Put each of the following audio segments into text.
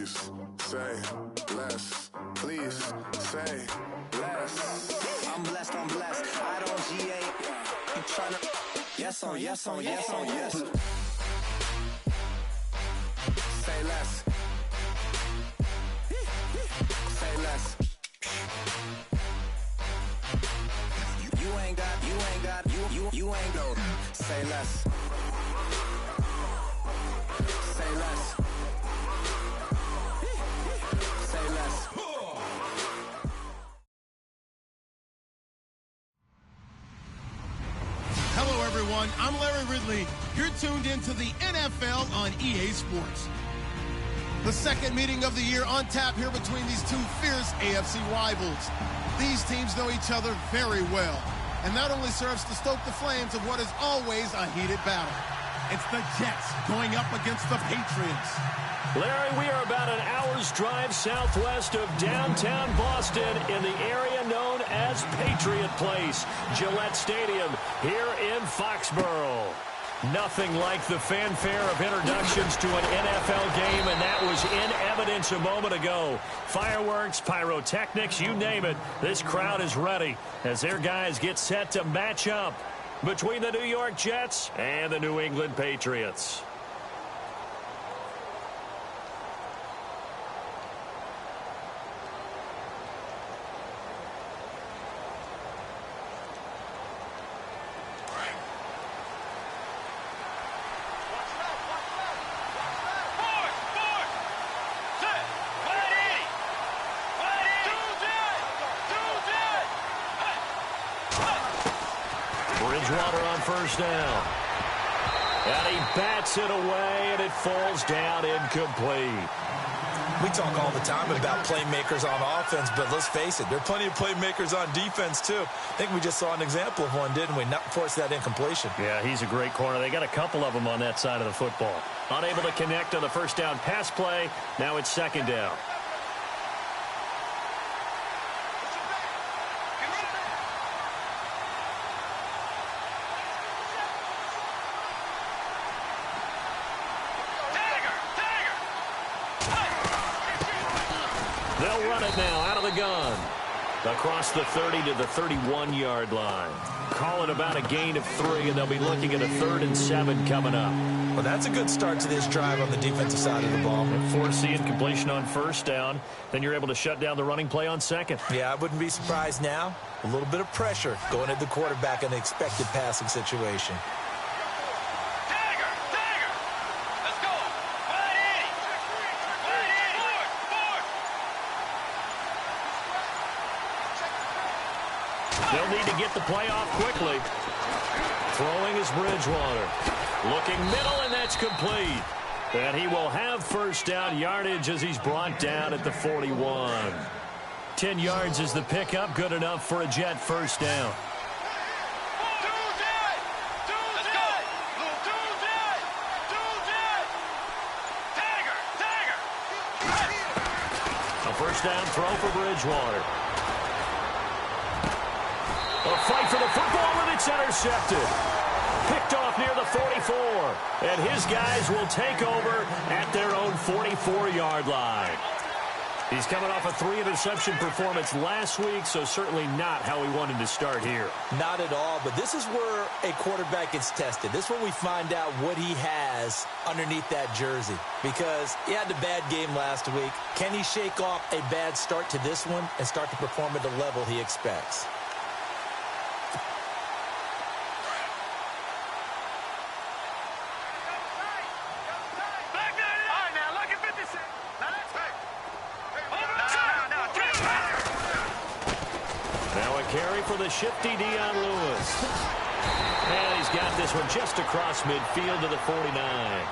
Please say less. Please say less. I'm blessed. I don't GA. You tryna. Yes on yes. Say less. Say less. You ain't got. You ain't go. Say less. Say less. Say less. Hello, everyone. I'm Larry Ridley. You're tuned into the NFL on EA Sports. The second meeting of the year on tap here between these two fierce AFC rivals. These teams know each other very well, and that only serves to stoke the flames of what is always a heated battle. It's the Jets going up against the Patriots. Larry, we are about an hour's drive southwest of downtown Boston in the area known as Patriot Place, Gillette Stadium, here in Foxborough. Nothing like the fanfare of introductions to an NFL game, and that was in evidence a moment ago. Fireworks, pyrotechnics, you name it. This crowd is ready as their guys get set to match up between the New York Jets and the New England Patriots. Bridgewater on first down. And he bats it away, and it falls down incomplete. We talk all the time about playmakers on offense, but let's face it, there are plenty of playmakers on defense, too. I think we just saw an example of one, didn't we? Not force that incompletion. Yeah, he's a great corner. They got a couple of them on that side of the football. Unable to connect on the first down pass play. Now it's second down. They'll run it now out of the gun. Across the 30 to the 31-yard line. Call it about a gain of 3, and they'll be looking at a 3rd and 7 coming up. Well, that's a good start to this drive on the defensive side of the ball. Force the incompletion on first down. Then you're able to shut down the running play on second. Yeah, I wouldn't be surprised now. A little bit of pressure going at the quarterback in the expected passing situation. They'll need to get the play off quickly. Throwing is Bridgewater. Looking middle, and that's complete. And he will have first down yardage as he's brought down at the 41. 10 yards is the pickup. Good enough for a Jet first down. A first down throw for Bridgewater. A fight for the football, and it's intercepted. Picked off near the 44. And his guys will take over at their own 44-yard line. He's coming off a 3-interception performance last week, so certainly not how he wanted to start here. Not at all, but this is where a quarterback gets tested. This is where we find out what he has underneath that jersey. Because he had a bad game last week. Can he shake off a bad start to this one and start to perform at the level he expects? Carry for the shifty Dion Lewis. And he's got this one just across midfield to the 49.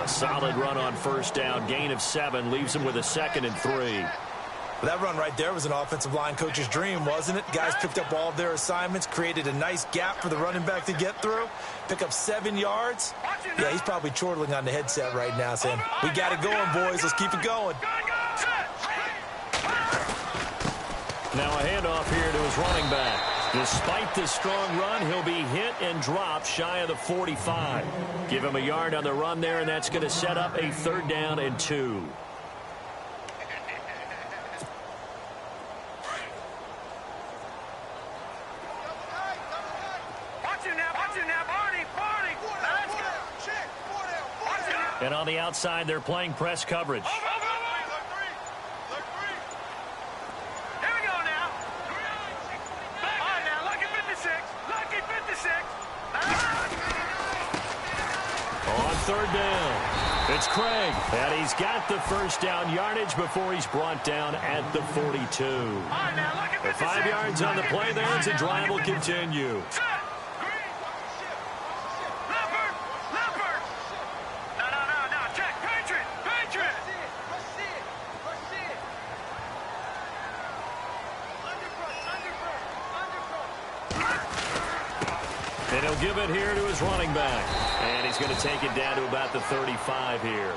A solid run on first down. Gain of 7 leaves him with a 2nd and 3. Well, that run right there was an offensive line coach's dream, wasn't it? Guys picked up all of their assignments, created a nice gap for the running back to get through, pick up 7 yards. Yeah, he's probably chortling on the headset right now saying, we got it going, boys. Let's keep it going. Now a handoff here to his running back. Despite the strong run, he'll be hit and dropped shy of the 45. Give him a yard on the run there, and that's going to set up a 3rd down and 2. on the outside, they're playing press coverage. Here we go now. On now, lucky 56. Lucky 56. On third down, it's Craig, and he's got the first down yardage before he's brought down at the 42. The 5 yards on the play there as the drive will continue. And he'll give it here to his running back. And he's going to take it down to about the 35 here.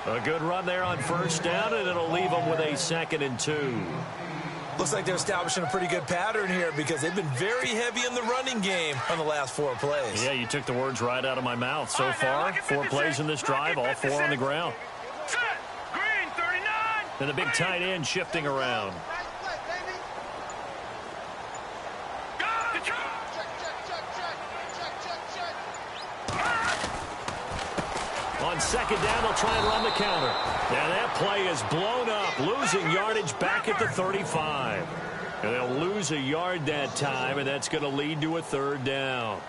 A good run there on first down, and it'll leave them with a 2nd and 2. Looks like they're establishing a pretty good pattern here because they've been very heavy in the running game on the last 4 plays. Yeah, you took the words right out of my mouth. So far, 4 plays in this drive, all 4 on the ground. Green, 39. And the big tight end shifting around. On second down, they'll try and run the counter. And that play is blown up, losing yardage back at the 35. And they'll lose a yard that time, and that's going to lead to a 3rd down.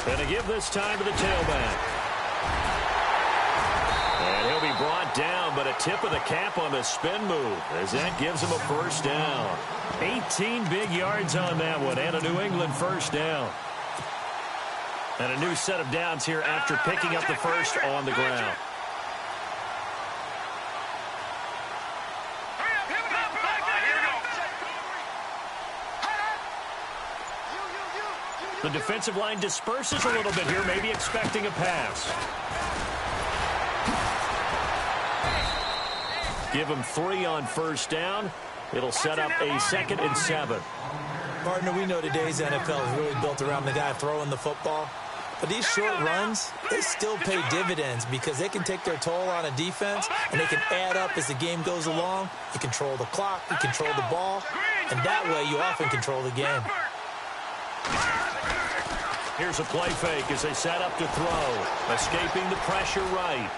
And to give this time to the tailback. And he'll be brought down, but a tip of the cap on the spin move as that gives him a first down. 18 big yards on that one, and a New England first down. And a new set of downs here after picking up the first on the ground. The defensive line disperses a little bit here, maybe expecting a pass. Give him 3 on first down. It'll set up a 2nd and 7. Partner, we know today's NFL is really built around the guy throwing the football. But these short runs, they still pay dividends because they can take their toll on a defense, and they can add up as the game goes along. You control the clock, you control the ball, and that way you often control the game. Here's a play fake as they set up to throw. Escaping the pressure right.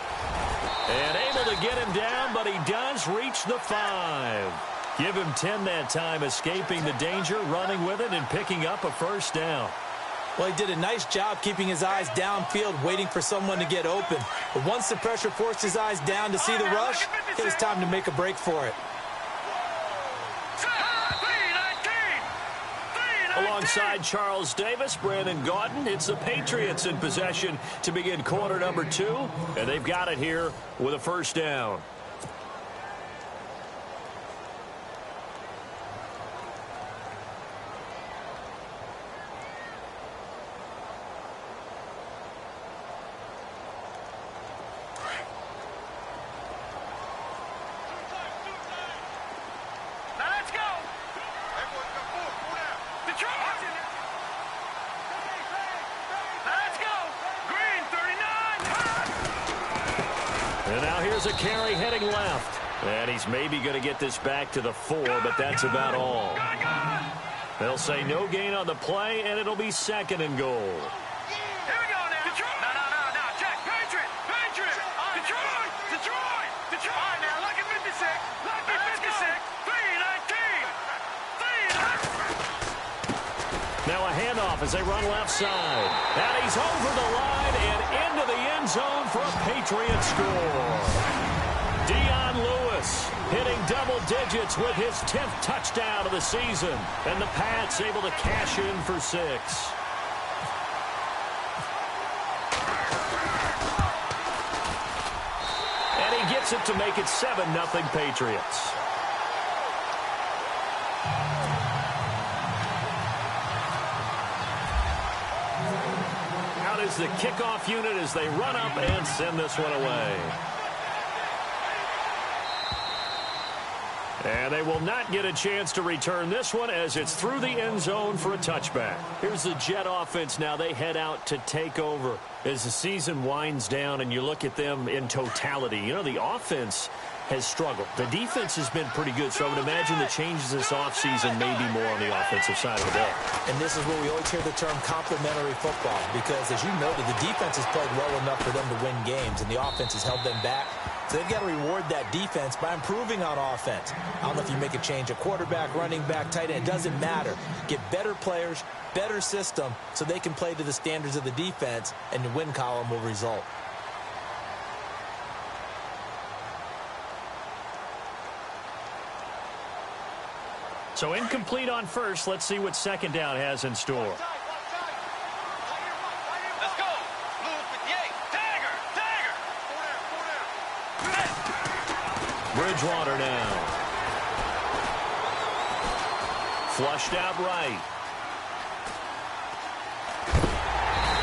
And able to get him down, but he does reach the 5. Give him 10 that time, escaping the danger, running with it, and picking up a first down. Well, he did a nice job keeping his eyes downfield, waiting for someone to get open. But once the pressure forced his eyes down to see the rush, it was time to make a break for it. Alongside Charles Davis, Brandon Gaudin, it's the Patriots in possession to begin quarter number 2, and they've got it here with a first down. And now here's a carry heading left. And he's maybe going to get this back to the 4, but that's about all. They'll say no gain on the play, and it'll be 2nd and goal. Here we go now. Detroit. No. Check. Patriot. Detroit. All right, now, lucky 56. Lucky 56. 3-19. Now a handoff as they run left side. And he's over the line and into the end zone for a Patriot score. Dion Lewis hitting double digits with his 10th touchdown of the season. And the Pats able to cash in for 6. And he gets it to make it 7-0 Patriots. Out is the kickoff unit as they run up and send this one away. And they will not get a chance to return this one as it's through the end zone for a touchback. Here's the Jet offense now. They head out to take over as the season winds down and you look at them in totality. You know, the offense has struggled. The defense has been pretty good, so I would imagine the changes this offseason may be more on the offensive side of the ball. And this is where we always hear the term complementary football because, as you noted, the defense has played well enough for them to win games, and the offense has held them back. So they've got to reward that defense by improving on offense. I don't know if you make a change at quarterback, running back, tight end. It doesn't matter. Get better players, better system, so they can play to the standards of the defense, and the win column will result. So incomplete on first. Let's see what second down has in store. Let's go. Blue 58. Dagger. Bridgewater now. Flushed out right.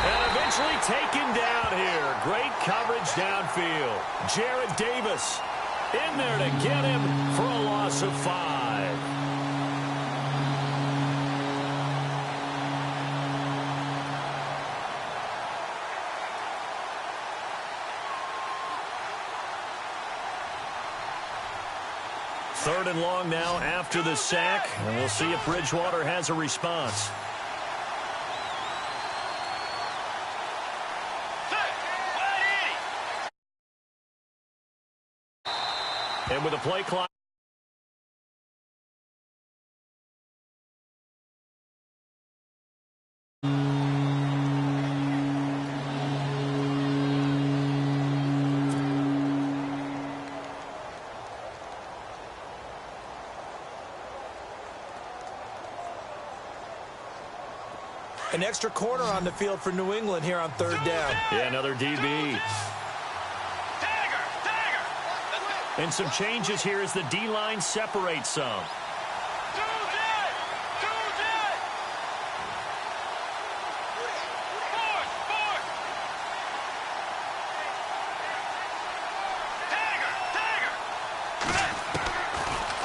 And eventually taken down here. Great coverage downfield. Jared Davis in there to get him for a loss of 5. Third and long now after the sack, and we'll see if Bridgewater has a response. And with a play clock. An extra corner on the field for New England here on third down. Yeah, another DB. And some changes here as the D-line separates some.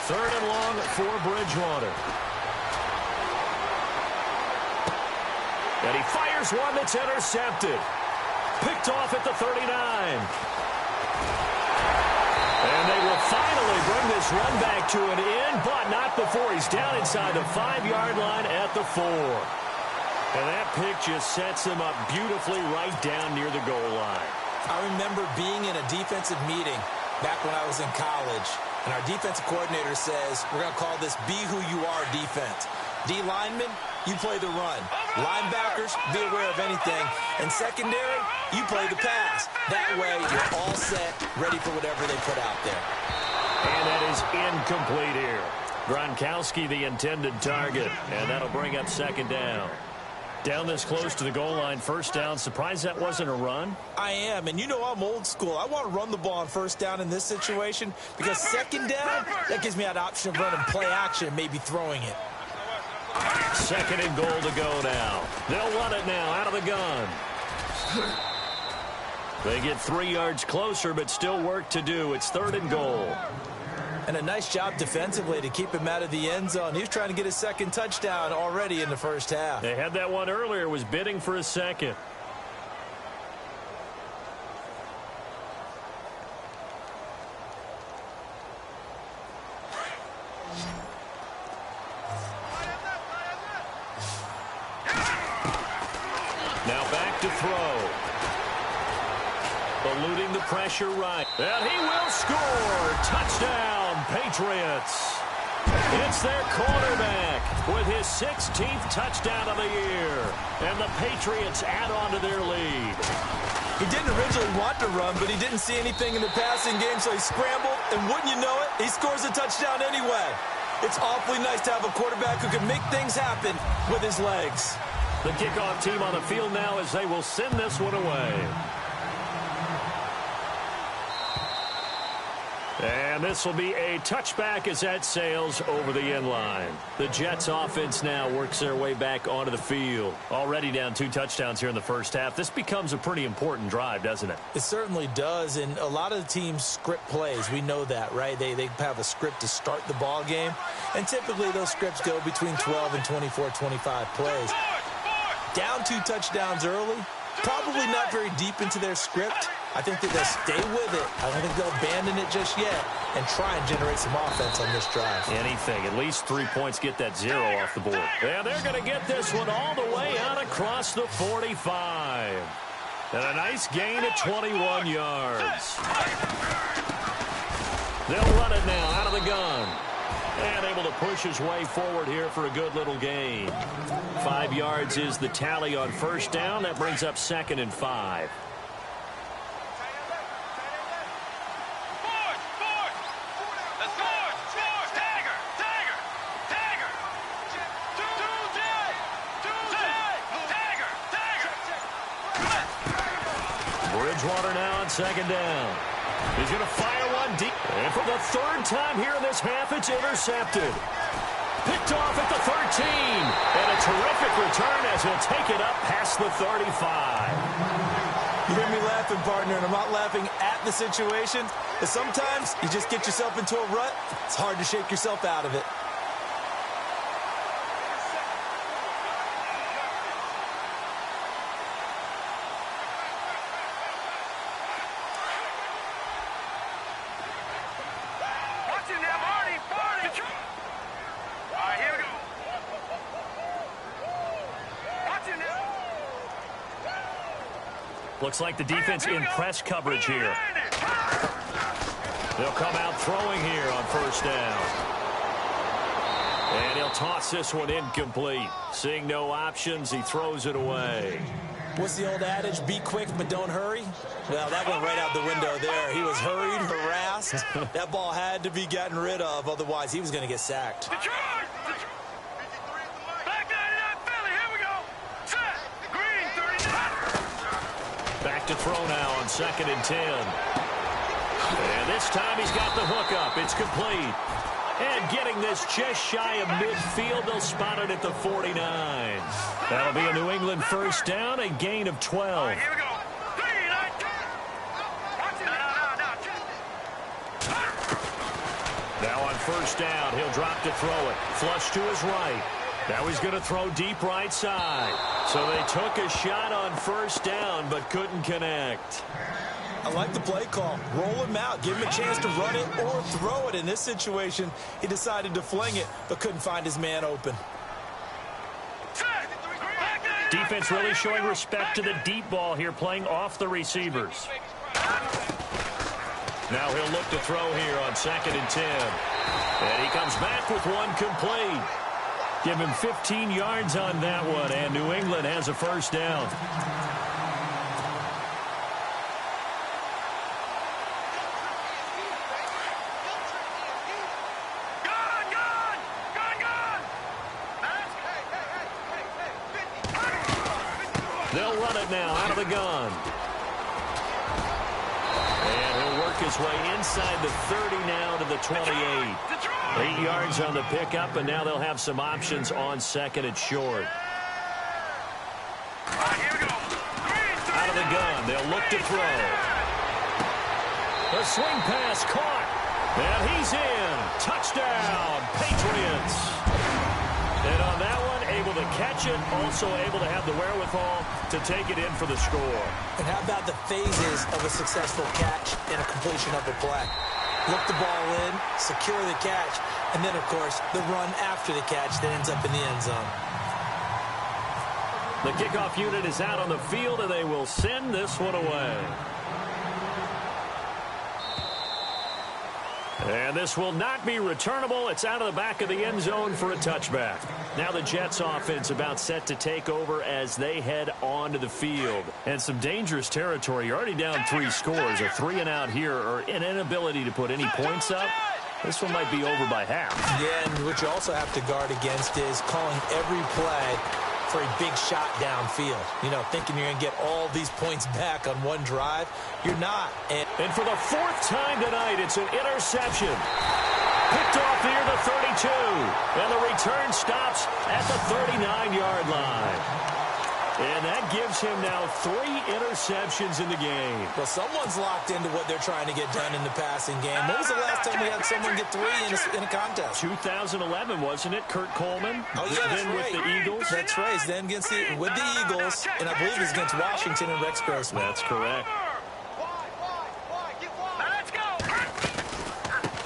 Third and long for Bridgewater. And he fires one that's intercepted. Picked off at the 39. And they will finally bring this run back to an end, but not before he's down inside the 5-yard line at the 4. And that pick just sets him up beautifully right down near the goal line. I remember being in a defensive meeting back when I was in college, and our defensive coordinator says, we're going to call this be who you are defense. D linemen, you play the run. Linebackers, be aware of anything. And secondary, you play the pass. That way, you're all set, ready for whatever they put out there. And that is incomplete here. Gronkowski, the intended target. And that'll bring up second down. Down this close to the goal line, first down. Surprised that wasn't a run? I am, and you know I'm old school. I want to run the ball on first down in this situation because second down, that gives me that option of running play action, maybe throwing it. Second and goal to go now. They'll run it now out of the gun. They get 3 yards closer, but still work to do. It's third and goal. And a nice job defensively to keep him out of the end zone. He was trying to get his second touchdown already in the first half. They had that one earlier, was bidding for a second. Now back to throw. Eluding the pressure right. And he will score. Touchdown, Patriots. It's their quarterback with his 16th touchdown of the year. And the Patriots add on to their lead. He didn't originally want to run, but he didn't see anything in the passing game, so he scrambled. And wouldn't you know it, he scores a touchdown anyway. It's awfully nice to have a quarterback who can make things happen with his legs. The kickoff team on the field now as they will send this one away. And this will be a touchback as that sails over the end line. The Jets offense now works their way back onto the field. Already down 2 touchdowns here in the first half. This becomes a pretty important drive, doesn't it? It certainly does, and a lot of the teams script plays. We know that, right? They have a script to start the ball game, and typically those scripts go between 12 and 24, 25 plays. Down 2 touchdowns early, probably not very deep into their script. I think that they'll stay with it. I don't think they'll abandon it just yet and try and generate some offense on this drive. Anything. At least 3 points, get that 0 off the board. Yeah, they're going to get this one all the way out across the 45. And a nice gain of 21 yards. They'll run it now out of the gun. And able to push his way forward here for a good little gain. 5 yards is the tally on first down. That brings up 2nd and 5. Bridgewater now on 2nd down. He's going to fire one deep. And for the 3rd time here in this half, it's intercepted. Picked off at the 13. And a terrific return as he'll take it up past the 35. You hear me laughing, partner, and I'm not laughing at the situation. But sometimes you just get yourself into a rut. It's hard to shake yourself out of it. Looks like the defense in press coverage here. They'll come out throwing here on first down. And he'll toss this one incomplete. Seeing no options, he throws it away. What's the old adage? Be quick, but don't hurry. Well, that went right out the window there. He was hurried, harassed. That ball had to be gotten rid of. Otherwise, he was going to get sacked. Back to throw now on 2nd and 10. And this time he's got the hook up. It's complete. And getting this just shy of midfield, they'll spot it at the 49. That'll be a New England first down, a gain of 12. Here we go. Now on first down, he'll drop to throw it. Flush to his right. Now he's going to throw deep right side. So they took a shot on first down, but couldn't connect. I like the play call. Roll him out. Give him a chance to run it or throw it. In this situation, he decided to fling it, but couldn't find his man open. Defense really showing respect to the deep ball here, playing off the receivers. Now he'll look to throw here on 2nd and 10. And he comes back with one complete. Give him 15 yards on that one, and New England has a first down. They'll run it now out of the gun. And he'll work his way inside the 30 now to the 28. 8 yards on the pickup, and now they'll have some options on 2nd and short. Out of the gun, they'll look to throw. The swing pass caught, and he's in. Touchdown, Patriots. And on that one, able to catch it, also able to have the wherewithal to take it in for the score. And how about the phases of a successful catch and a completion of a play? Look the ball in, secure the catch, and then, of course, the run after the catch that ends up in the end zone. The kickoff unit is out on the field, and they will send this one away. And this will not be returnable. It's out of the back of the end zone for a touchback. Now the Jets offense about set to take over as they head onto the field. And some dangerous territory. You're already down 3 scores. A 3-and-out here, or an inability to put any points up. This one might be over by half. Yeah, and what you also have to guard against is calling every play for a big shot downfield. You know, thinking you're going to get all these points back on one drive. You're not. And for the fourth time tonight, it's an interception. Picked off near the 32. And the return stops at the 39-yard line. And that gives him now 3 interceptions in the game. Well, someone's locked into what they're trying to get done in the passing game. When was the last time we had someone get 3 in a contest? 2011, wasn't it? Kurt Coleman. Oh, yeah, then with the Eagles. That's right. Then with the Eagles, and I believe it was against Washington and Rex Grossman. That's correct.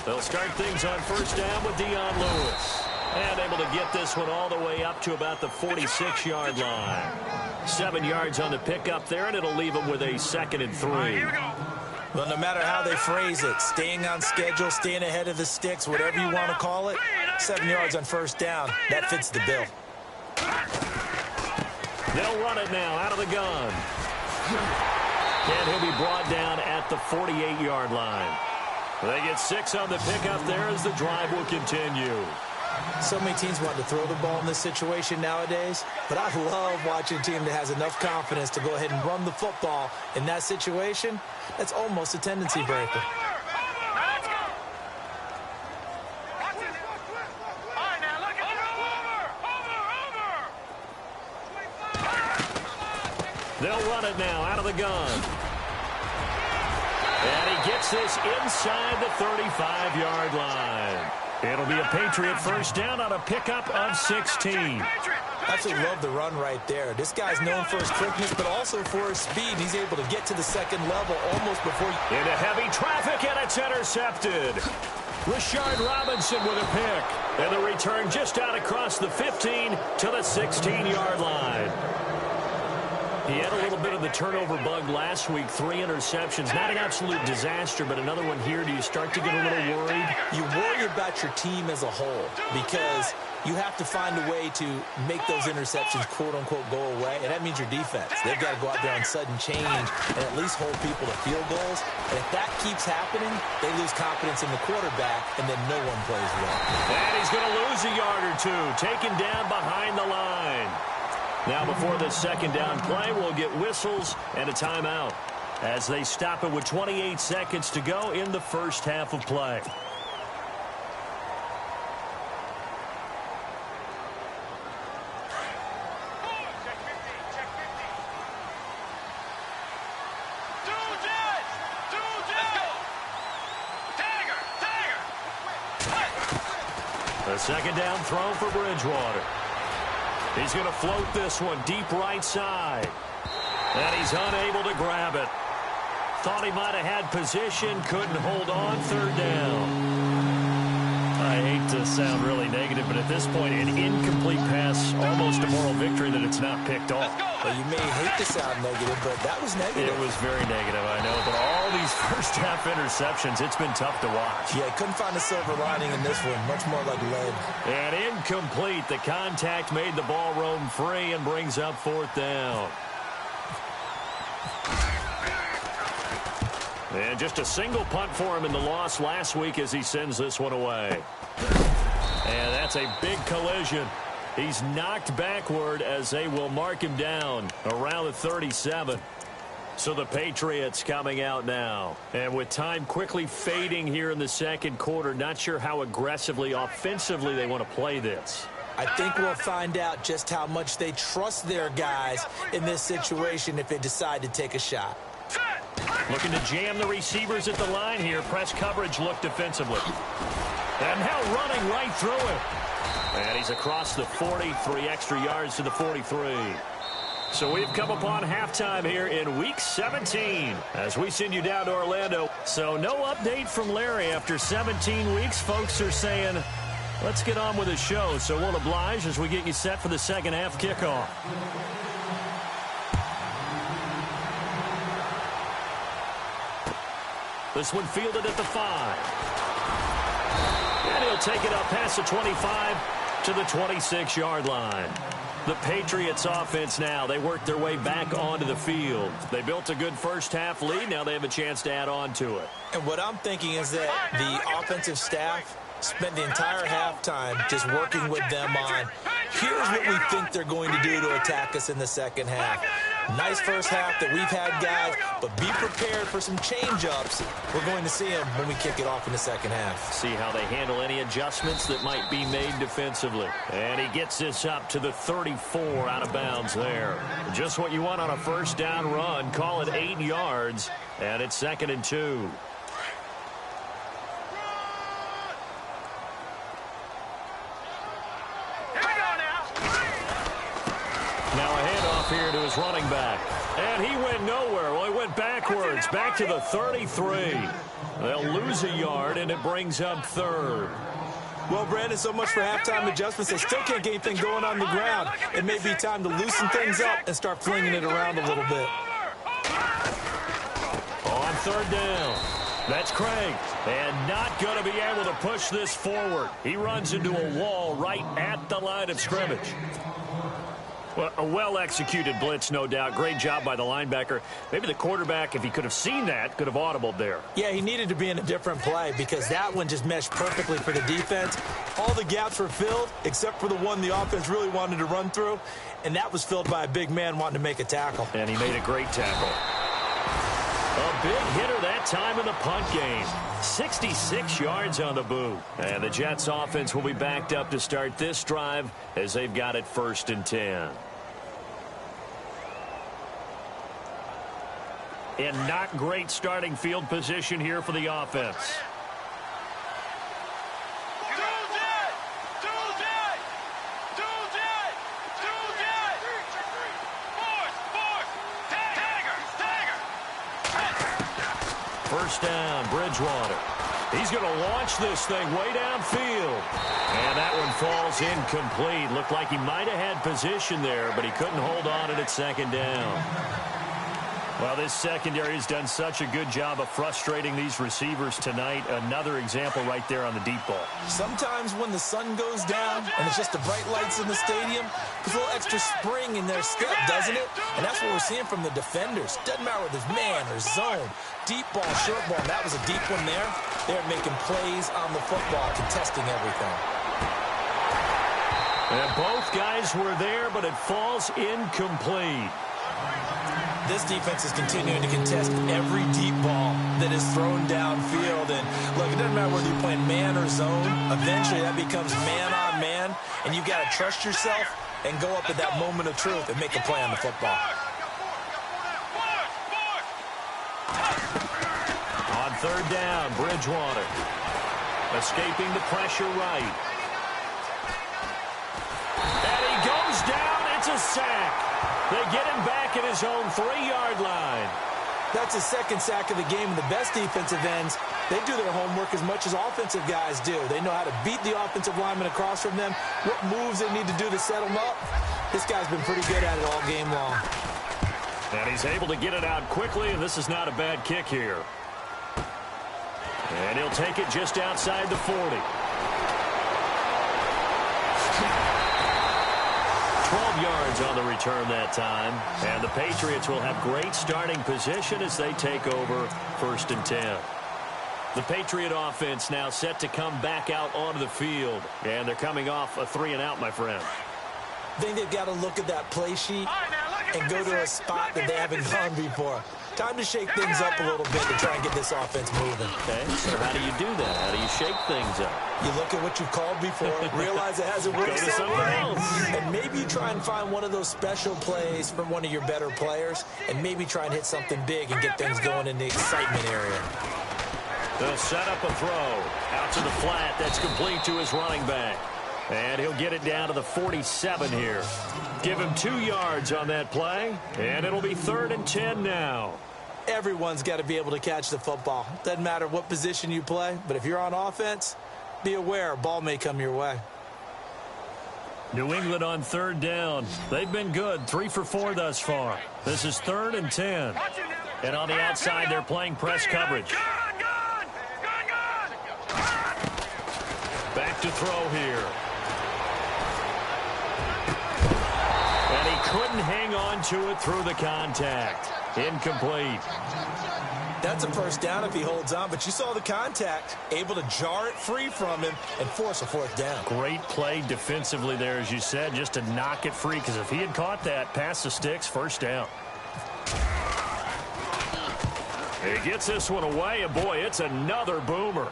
They'll start things on first down with Dion Lewis. And able to get this one all the way up to about the 46-yard line. 7 yards on the pickup there, and it'll leave them with a 2nd and 3. Well, no matter how they phrase it, staying on schedule, staying ahead of the sticks, whatever you want to call it, 7 yards on first down, that fits the bill. They'll run it now out of the gun. And he'll be brought down at the 48-yard line. They get 6 on the pickup there as the drive will continue. So many teams want to throw the ball in this situation nowadays, but I love watching a team that has enough confidence to go ahead and run the football in that situation. That's almost a tendency breaker. They'll run it now out of the gun. And he gets this inside the 35-yard line. It'll be a Patriot first down on a pickup of 16. Absolutely love the run right there. This guy's known for his quickness, but also for his speed. He's able to get to the second level almost before... Into heavy traffic, and it's intercepted. Rashard Robinson with a pick. And the return just out across the 15 to the 16-yard line. He had a little bit of the turnover bug last week, 3 interceptions. Not an absolute disaster, but another one here. Do you start to get a little worried? You worry about your team as a whole because you have to find a way to make those interceptions, quote-unquote, go away, and that means your defense. They've got to go out there on sudden change and at least hold people to field goals. And if that keeps happening, they lose confidence in the quarterback, and then no one plays well. And he's going to lose a yard or two, taken down behind the line. Now before the second down play, we'll get whistles and a timeout as they stop it with 28 seconds to go in the first half of play. The second down throw for Bridgewater. He's going to float this one deep right side. And he's unable to grab it. Thought he might have had position, couldn't hold on, third down. I hate to sound really negative, but at this point, an incomplete pass, almost a moral victory that it's not picked off. Well, you may hate to sound negative, but that was negative. It was very negative, I know. But all these first-half interceptions, it's been tough to watch. Yeah, couldn't find a silver lining in this one. Much more like lead. And incomplete. The contact made the ball roam free and brings up fourth down. And just a single punt for him in the loss last week as he sends this one away. And that's a big collision. He's knocked backward as they will mark him down around the 37. So the Patriots coming out now. And with time quickly fading here in the second quarter, not sure how aggressively, offensively they want to play this. I think we'll find out just how much they trust their guys in this situation if they decide to take a shot. Looking to jam the receivers at the line here. Press coverage look defensively. And now running right through it. And he's across the 40, 3 extra yards to the 43. So we've come upon halftime here in Week 17 as we send you down to Orlando. So no update from Larry after 17 weeks. Folks are saying, let's get on with the show. So we'll oblige as we get you set for the second half kickoff. This one fielded at the 5. And he'll take it up past the 25 to the 26-yard line. The Patriots offense now, they work their way back onto the field. They built a good first-half lead. Now they have a chance to add on to it. And what I'm thinking is that the offensive staff spent the entire halftime just working with them on, here's what we think they're going to do to attack us in the second half. Nice first half that we've had, guys, but be prepared for some change-ups. We're going to see them when we kick it off in the second half. See how they handle any adjustments that might be made defensively. And he gets this up to the 34 out of bounds there. Just what you want on a first down run. Call it 8 yards, and it's 2nd and 2. Here to his running back. And he went nowhere. Well, he went backwards, back to the 33. They'll lose a yard, and it brings up 3rd. Well, Brandon, so much for halftime adjustments. They still can't get anything going on the ground. It may be time to loosen things up and start flinging it around a little bit. On 3rd down. That's Craig. And not going to be able to push this forward. He runs into a wall right at the line of scrimmage. Well, a well-executed blitz, no doubt. Great job by the linebacker. Maybe the quarterback, if he could have seen that, could have audibled there. Yeah, he needed to be in a different play because that one just meshed perfectly for the defense. All the gaps were filled except for the one the offense really wanted to run through, and that was filled by a big man wanting to make a tackle. And he made a great tackle. A big hitter that time in the punt game. 66 yards on the boot. And the Jets offense will be backed up to start this drive as they've got it 1st and 10. And not great starting field position here for the offense. First down, Bridgewater. He's going to launch this thing way downfield. And that one falls incomplete. Looked like he might have had position there, but he couldn't hold on it at 2nd down. Well, this secondary has done such a good job of frustrating these receivers tonight. Another example right there on the deep ball. Sometimes when the sun goes down and it's just the bright lights in the stadium, there's a little extra spring in their step, doesn't it? And that's what we're seeing from the defenders. Doesn't matter whether it's man or zone. Deep ball, short ball. That was a deep one there. They're making plays on the football, contesting everything. And both guys were there, but it falls incomplete. This defense is continuing to contest every deep ball that is thrown downfield. And look, it doesn't matter whether you're playing man or zone. Eventually, that becomes man on man. And you've got to trust yourself and go up at that moment of truth and make a play on the football. On 3rd down, Bridgewater. Escaping the pressure right. And he goes down. It's a sack. They get him back at his own 3-yard line. That's his 2nd sack of the game. And the best defensive ends, they do their homework as much as offensive guys do. They know how to beat the offensive lineman across from them, what moves they need to do to set them up. This guy's been pretty good at it all game long. And he's able to get it out quickly, and this is not a bad kick here. And he'll take it just outside the 40. 12 yards on the return that time. And the Patriots will have great starting position as they take over 1st and 10. The Patriot offense now set to come back out onto the field. And they're coming off a 3-and-out, my friend. I think they've got to look at that play sheet and go to a spot that they haven't gone before. Time to shake things up a little bit to try and get this offense moving. Okay, so how do you do that? How do you shake things up? You look at what you've called before, realize it hasn't worked so well, and maybe you try and find one of those special plays from one of your better players, and maybe try and hit something big and get things going in the excitement area. They'll set up a throw. Out to the flat. That's complete to his running back. And he'll get it down to the 47 here. Give him 2 yards on that play, and it'll be 3rd and 10 now. Everyone's got to be able to catch the football. Doesn't matter what position you play, but if you're on offense, be aware a ball may come your way. New England on 3rd down. They've been good, 3 for 4 thus far. This is 3rd and 10. And on the outside, they're playing press coverage. Back to throw here. Couldn't hang on to it through the contact. Incomplete. That's a first down if he holds on, but you saw the contact, able to jar it free from him and force a fourth down. Great play defensively there, as you said, just to knock it free, because if he had caught that, past the sticks, first down. He gets this one away, and boy, it's another boomer.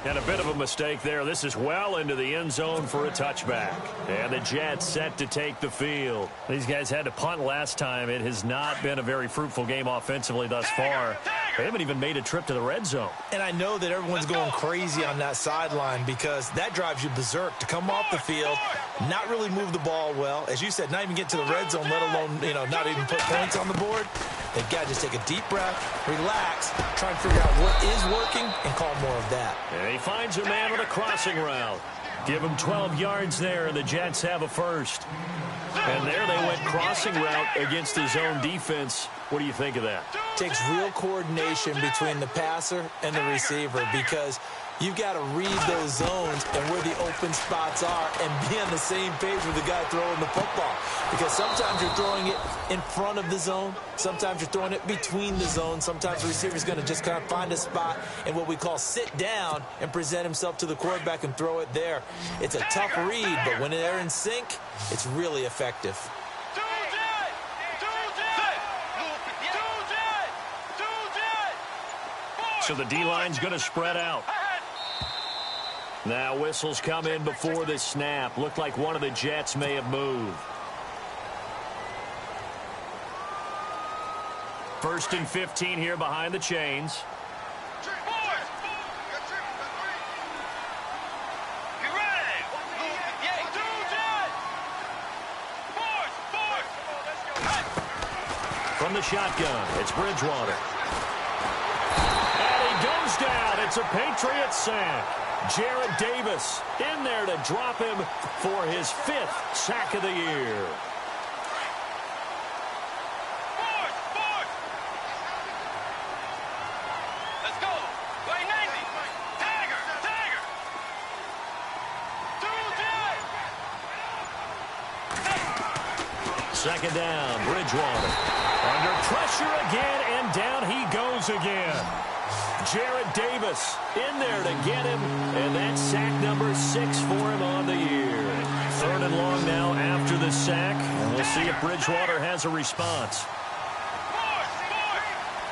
And a bit of a mistake there. This is well into the end zone for a touchback. And the Jets set to take the field. These guys had to punt last time. It has not been a very fruitful game offensively thus far. They haven't even made a trip to the red zone. And I know that everyone's going crazy on that sideline because that drives you berserk to come off the field, not really move the ball well. As you said, not even get to the red zone, let alone, not even put points on the board. They've got to just take a deep breath, relax, try and figure out what is working, and call more of that. And he finds a man with a crossing route. Give him 12 yards there, and the Jets have a first. And there they went crossing route against his own defense. What do you think of that? Takes real coordination between the passer and the receiver because you've got to read those zones and where the open spots are and be on the same page with the guy throwing the football. Because sometimes you're throwing it in front of the zone. Sometimes you're throwing it between the zones. Sometimes the receiver's going to just kind of find a spot and what we call sit down and present himself to the quarterback and throw it there. It's a tough read, but when they're in sync, it's really effective. So the D-line's going to spread out. Now whistles come in before the snap. Looked like one of the Jets may have moved. First and 15 here behind the chains. From the shotgun, it's Bridgewater. And he goes down. It's a Patriots sack. Jarrett Davis in there to drop him for his 5th sack of the year. Let's go. Way 90. Tiger. Second down, Bridgewater. Under pressure again, and down he goes again. Jarrett Davis in there to get him, and that's sack number 6 for him on the year. 3rd and long now after the sack, and we'll see if Bridgewater has a response.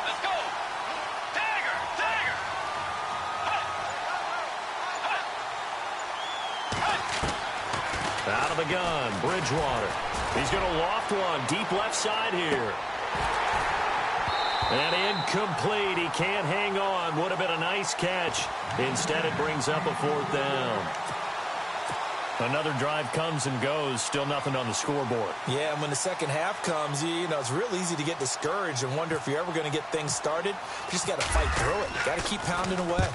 Let's go. Tiger. Out of the gun, Bridgewater. He's going to loft one deep left side here. And incomplete. He can't hang on. Would have been a nice catch. Instead, it brings up a 4th down. Another drive comes and goes. Still nothing on the scoreboard. Yeah, and when the second half comes, it's real easy to get discouraged and wonder if you're ever going to get things started. You just got to fight through it. Got to keep pounding away.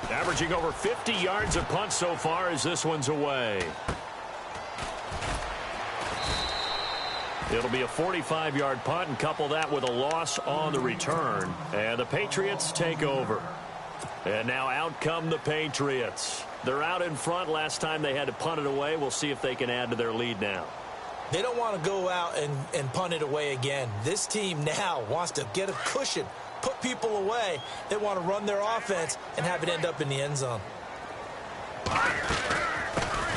Averaging over 50 yards a punt so far as this one's away. It'll be a 45-yard punt, and couple that with a loss on the return. And the Patriots take over. And now out come the Patriots. They're out in front. Last time they had to punt it away. We'll see if they can add to their lead now. They don't want to go out and punt it away again. This team now wants to get a cushion, put people away. They want to run their offense and have it end up in the end zone.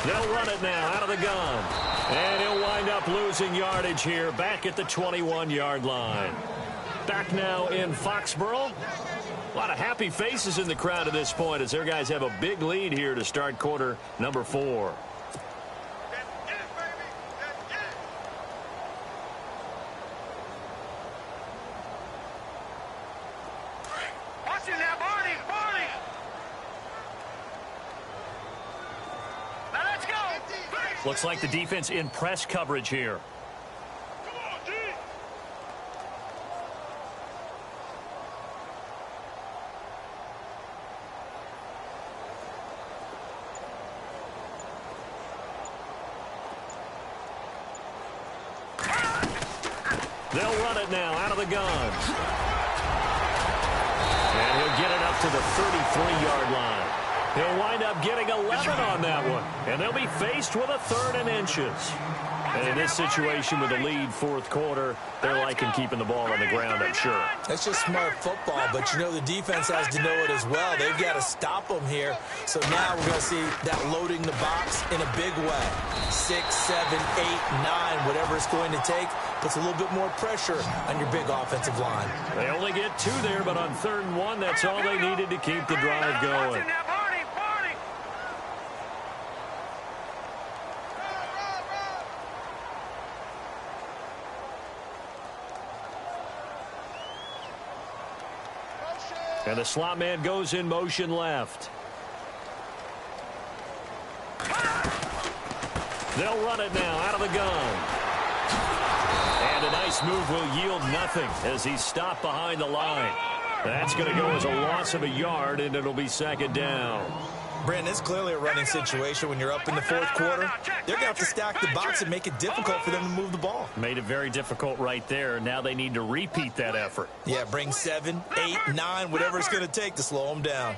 They'll run it now out of the gun. And he'll wind up losing yardage here back at the 21-yard line. Back now in Foxborough. A lot of happy faces in the crowd at this point as their guys have a big lead here to start quarter number 4. Watch it now, Barney. Now let's go. Looks like the defense in press coverage here. Come on, D. They'll run it now out of the gun. And he'll get it up to the 33-yard line. He'll wind up getting 11 on that one. And they'll be faced with a 3rd and inches. And in this situation with the lead, fourth quarter, they're liking keeping the ball on the ground, I'm sure. That's just smart football, but you know the defense has to know it as well. They've got to stop them here. So now we're going to see that loading the box in a big way. 6, 7, 8, 9, whatever it's going to take, puts a little bit more pressure on your big offensive line. They only get 2 there, but on 3rd and 1, that's all they needed to keep the drive going. And the slot man goes in motion left. They'll run it now out of the gun. And a nice move will yield nothing as he's stopped behind the line. That's going to go as a loss of a yard, and it'll be 2nd down. Brandon, it's clearly a running situation when you're up in the 4th quarter. They're going to have to stack the box and make it difficult for them to move the ball. Made it very difficult right there. Now they need to repeat that effort. Yeah, bring 7, 8, 9, whatever it's going to take to slow them down.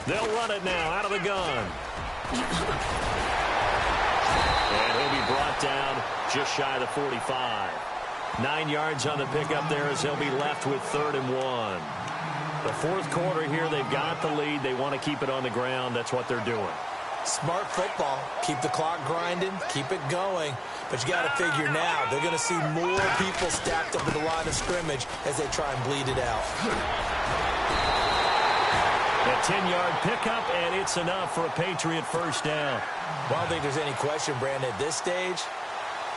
They'll run it now out of the gun. And he'll be brought down just shy of the 45. 9 yards on the pickup there as he'll be left with 3rd and 1. The 4th quarter here, they've got the lead. They want to keep it on the ground. That's what they're doing. Smart football. Keep the clock grinding. Keep it going. But you got to figure now, they're going to see more people stacked up at the line of scrimmage as they try and bleed it out. A 10-yard pickup, and it's enough for a Patriot first down. Well, I don't think there's any question, Brandon, at this stage,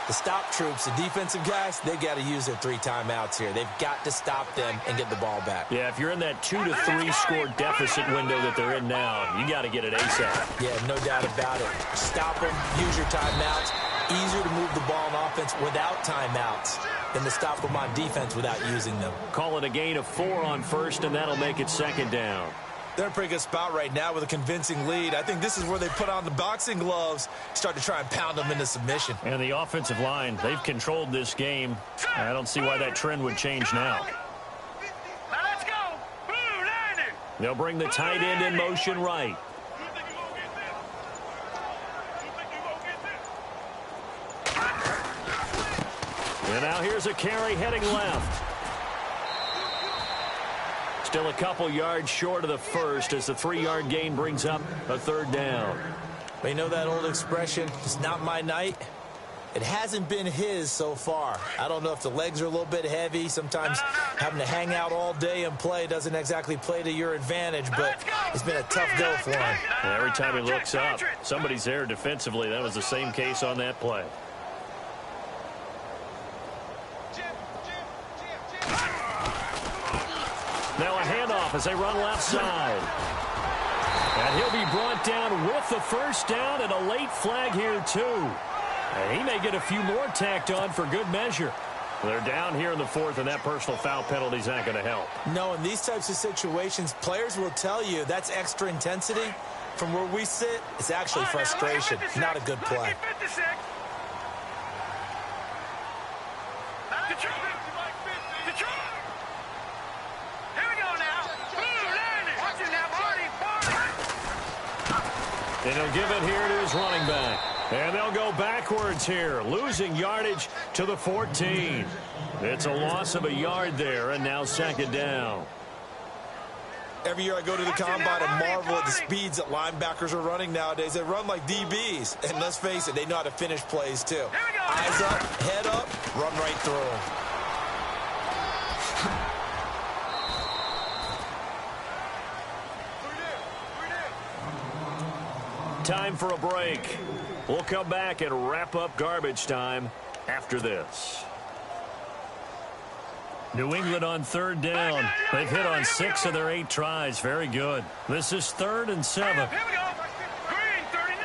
the stop troops, the defensive guys, they've got to use their 3 timeouts here. They've got to stop them and get the ball back. Yeah, if you're in that 2 to 3 score deficit window that they're in now, you got to get it ASAP. Yeah, no doubt about it. Stop them, use your timeouts. Easier to move the ball on offense without timeouts than to stop them on defense without using them. Call it a gain of 4 on first, and that'll make it 2nd down. They're in a pretty good spot right now with a convincing lead. I think this is where they put on the boxing gloves, start to try and pound them into submission. And the offensive line, they've controlled this game. I don't see why that trend would change now. Now let's go. Blue landing. They'll bring the tight end in motion right. And now here's a carry heading left. Still a couple yards short of the first as the 3-yard gain brings up a 3rd down. But you know that old expression, it's not my night? It hasn't been his so far. I don't know if the legs are a little bit heavy. Sometimes having to hang out all day and play doesn't exactly play to your advantage, but it's been a tough go for him. And every time he looks up, somebody's there defensively. That was the same case on that play. Now a handoff as they run left side. And he'll be brought down with the first down and a late flag here too. And he may get a few more tacked on for good measure. They're down here in the 4th, and that personal foul penalty is not going to help. No, in these types of situations, players will tell you that's extra intensity. From where we sit, it's actually frustration, not a good play. And he'll give it here to his running back. And they'll go backwards here, losing yardage to the 14. It's a loss of a yard there, and now 2nd down. Every year I go to the combine and marvel at the speeds that linebackers are running nowadays. They run like DBs. And let's face it, they know how to finish plays too. Eyes up, head up, run right through them. Time for a break. We'll come back and wrap up garbage time after this. New England on 3rd down. They've hit on 6 of their 8 tries. Very good. This is 3rd and 7. Here we go. Green 39.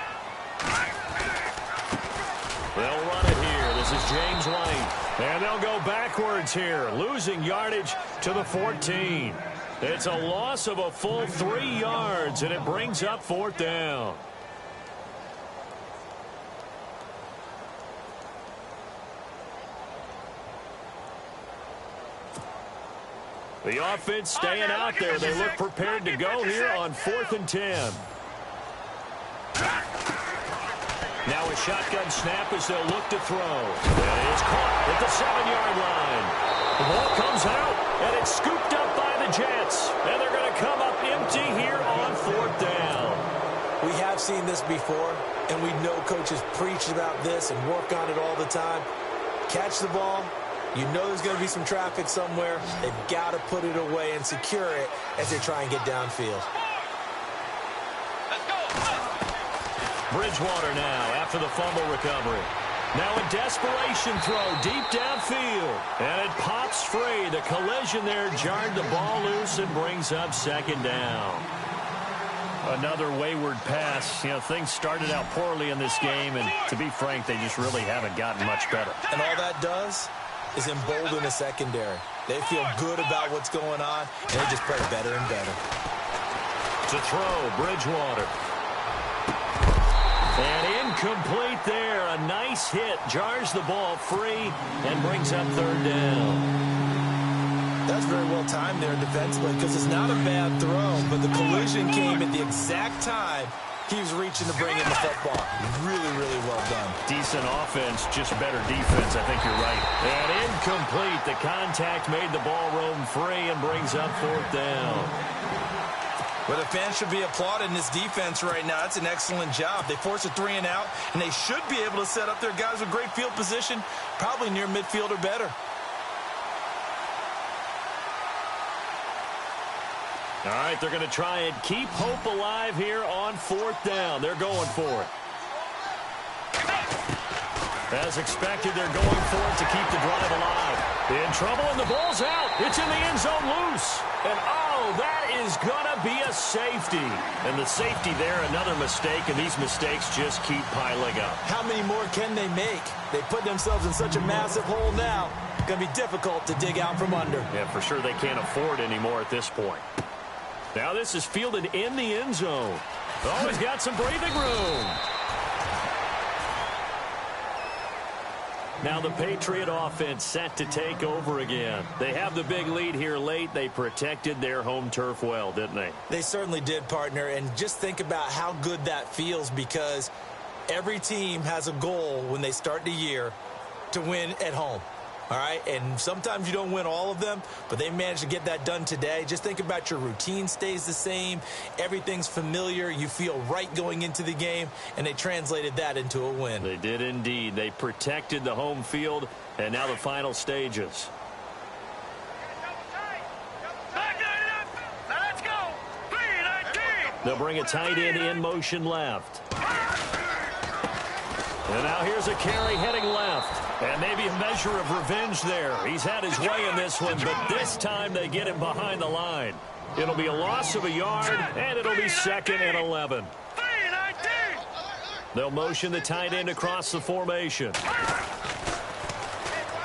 They'll run it here. This is James White. And they'll go backwards here, losing yardage to the 14. It's a loss of a full 3 yards, and it brings up 4th down. The offense staying out there. They look prepared to go here on 4th and 10. Now a shotgun snap as they'll look to throw. And it is caught at the 7-yard line. The ball comes out, and it's scooped up by the Jets. And they're going to come up empty here on 4th down. We have seen this before, and we know coaches preach about this and work on it all the time. Catch the ball. You know there's going to be some traffic somewhere. They've got to put it away and secure it as they try and get downfield. Bridgewater now after the fumble recovery. Now a desperation throw deep downfield. And it pops free. The collision there jarred the ball loose and brings up 2nd down. Another wayward pass. You know, things started out poorly in this game, and to be frank, they just really haven't gotten much better. And all that does is embolden the secondary. They feel good about what's going on, and they just play better and better. To throw, Bridgewater. And incomplete there. A nice hit. Jars the ball free and brings up 3rd down. That's very well timed there defensively because it's not a bad throw, but the collision came at the exact time he was reaching to bring in the football. Really, really well done. Decent offense, just better defense. I think you're right. And incomplete. The contact made the ball roam free and brings up 4th down. Well, the fans should be applauding this defense right now. That's an excellent job. They force a 3 and out, and they should be able to set up their guys with great field position, probably near midfield or better. All right, they're going to try and keep hope alive here on 4th down. They're going for it. As expected, they're going for it to keep the drive alive. In trouble, and the ball's out. It's in the end zone loose. And, oh, that is going to be a safety. And the safety there, another mistake, and these mistakes just keep piling up. How many more can they make? They put themselves in such a massive hole now. It's going to be difficult to dig out from under. Yeah, for sure they can't afford anymore at this point. Now this is fielded in the end zone. Oh, he's got some breathing room. Now the Patriot offense set to take over again. They have the big lead here late. They protected their home turf well, didn't they? They certainly did, partner. And just think about how good that feels because every team has a goal when they start the year to win at home. All right, and sometimes you don't win all of them, but they managed to get that done today. Just think about your routine stays the same. Everything's familiar. You feel right going into the game, and they translated that into a win. They did indeed. They protected the home field, and now the final stages. Let's go. 3-19. They'll bring a tight end in motion left. And now here's a carry heading left. And maybe a measure of revenge there. He's had his way in this one, but this time they get him behind the line. It'll be a loss of a yard, and it'll be 2nd and 11. They'll motion the tight end across the formation.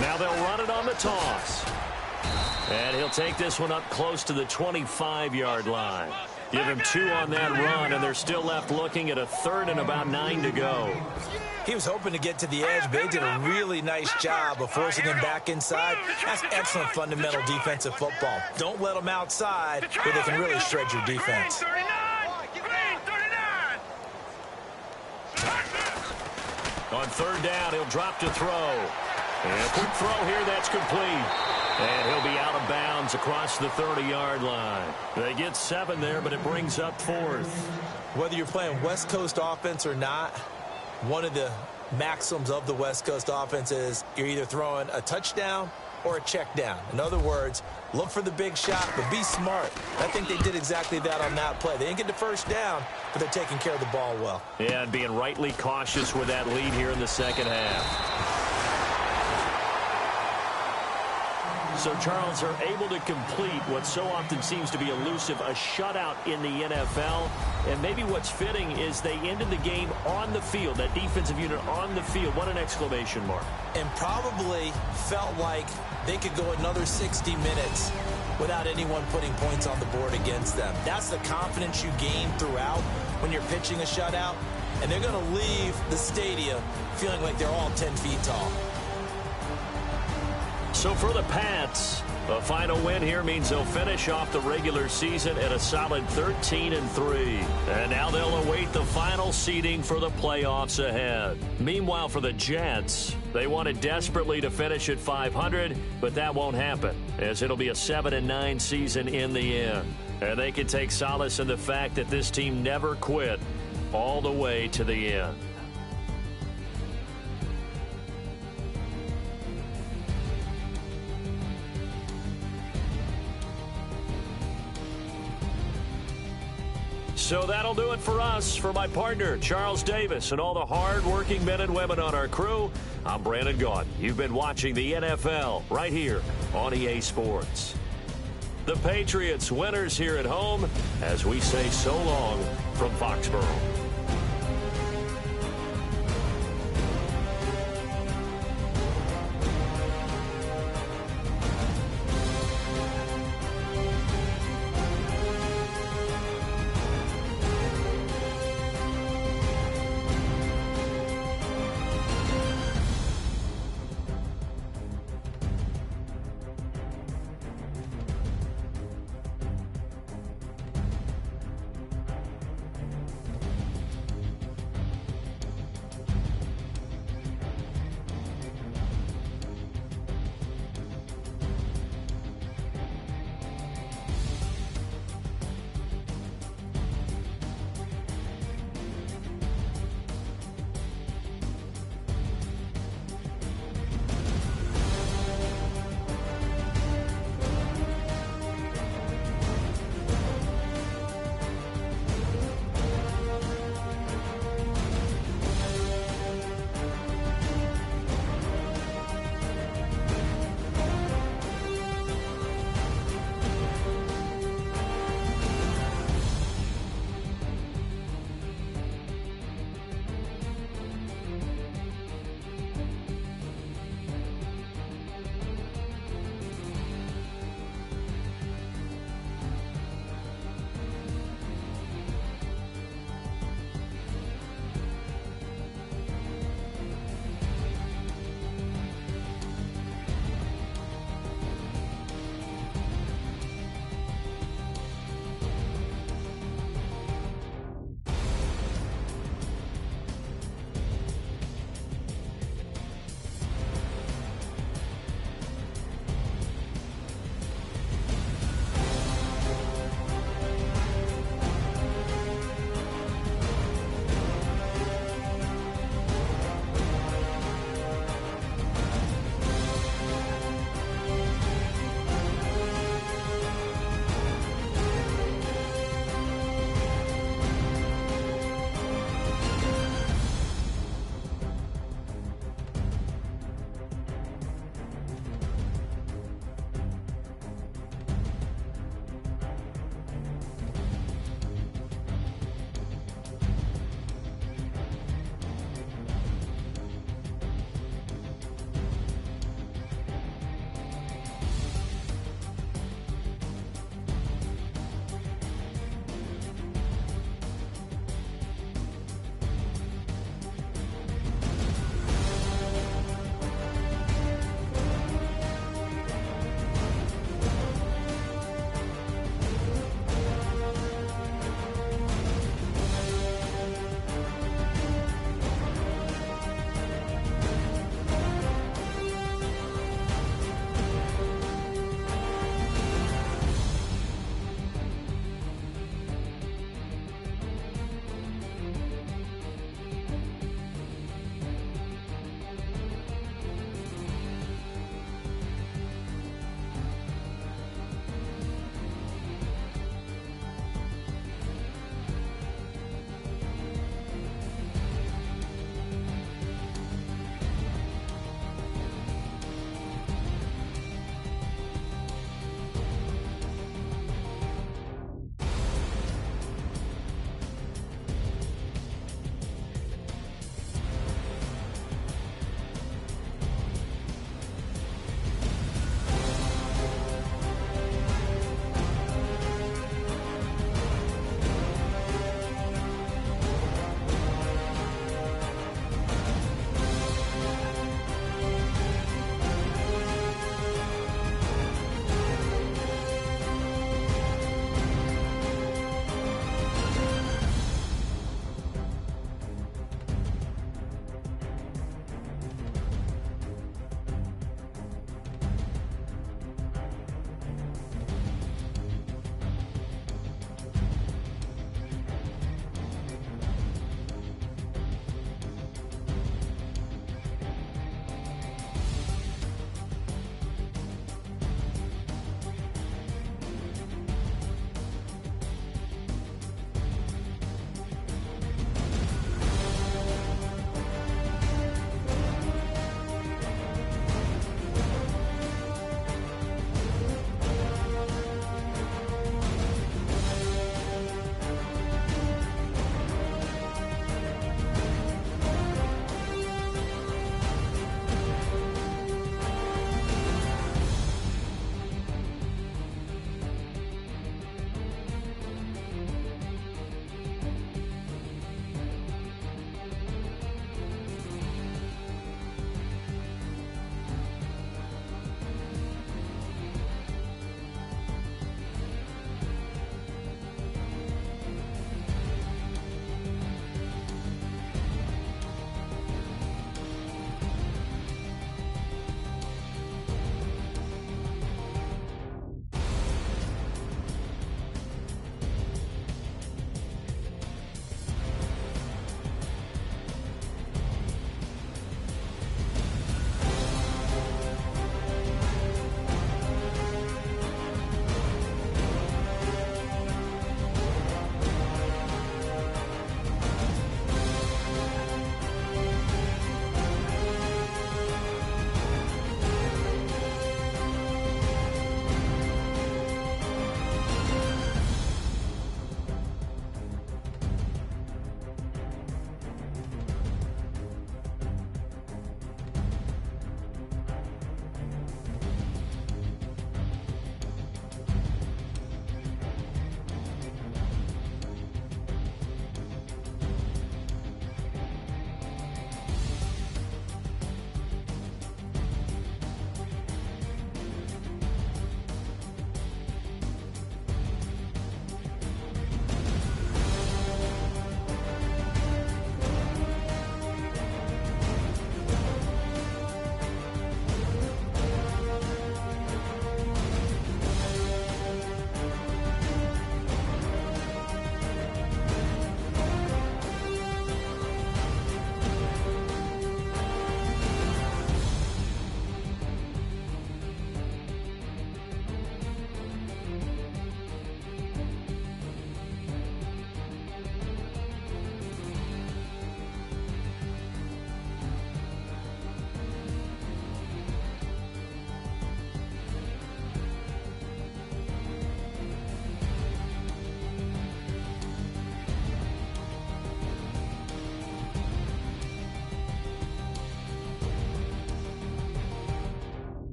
Now they'll run it on the toss. And he'll take this one up close to the 25-yard line. Give him 2 on that run, and they're still left looking at a 3rd and about 9 to go. He was hoping to get to the edge, but they did a really nice job of forcing him back inside. That's excellent fundamental defensive football. Don't let them outside where they can really shred your defense. On 3rd down, he'll drop to throw. And a quick throw here, that's complete. And he'll be out of bounds across the 30-yard line. They get 7 there, but it brings up 4th. Whether you're playing West Coast offense or not, one of the maxims of the West Coast offense is you're either throwing a touchdown or a check down. In other words, look for the big shot, but be smart. I think they did exactly that on that play. They didn't get the first down, but they're taking care of the ball well. Yeah, and being rightly cautious with that lead here in the second half. So, Charles, are able to complete what so often seems to be elusive, a shutout in the NFL. And maybe what's fitting is they ended the game on the field, that defensive unit on the field. What an exclamation mark. And probably felt like they could go another 60 minutes without anyone putting points on the board against them. That's the confidence you gain throughout when you're pitching a shutout. And they're going to leave the stadium feeling like they're all 10 feet tall. So for the Pats, A final win here means they'll finish off the regular season at a solid 13-3. And now they'll await the final seeding for the playoffs ahead. Meanwhile, for the Jets, they wanted desperately to finish at 500, but that won't happen, as it'll be a 7-9 season in the end. And they can take solace in the fact that this team never quit all the way to the end. So that'll do it for us. For my partner, Charles Davis, and all the hard-working men and women on our crew, I'm Brandon Gaudin. You've been watching the NFL right here on EA Sports. The Patriots winners here at home as we say so long from Foxborough.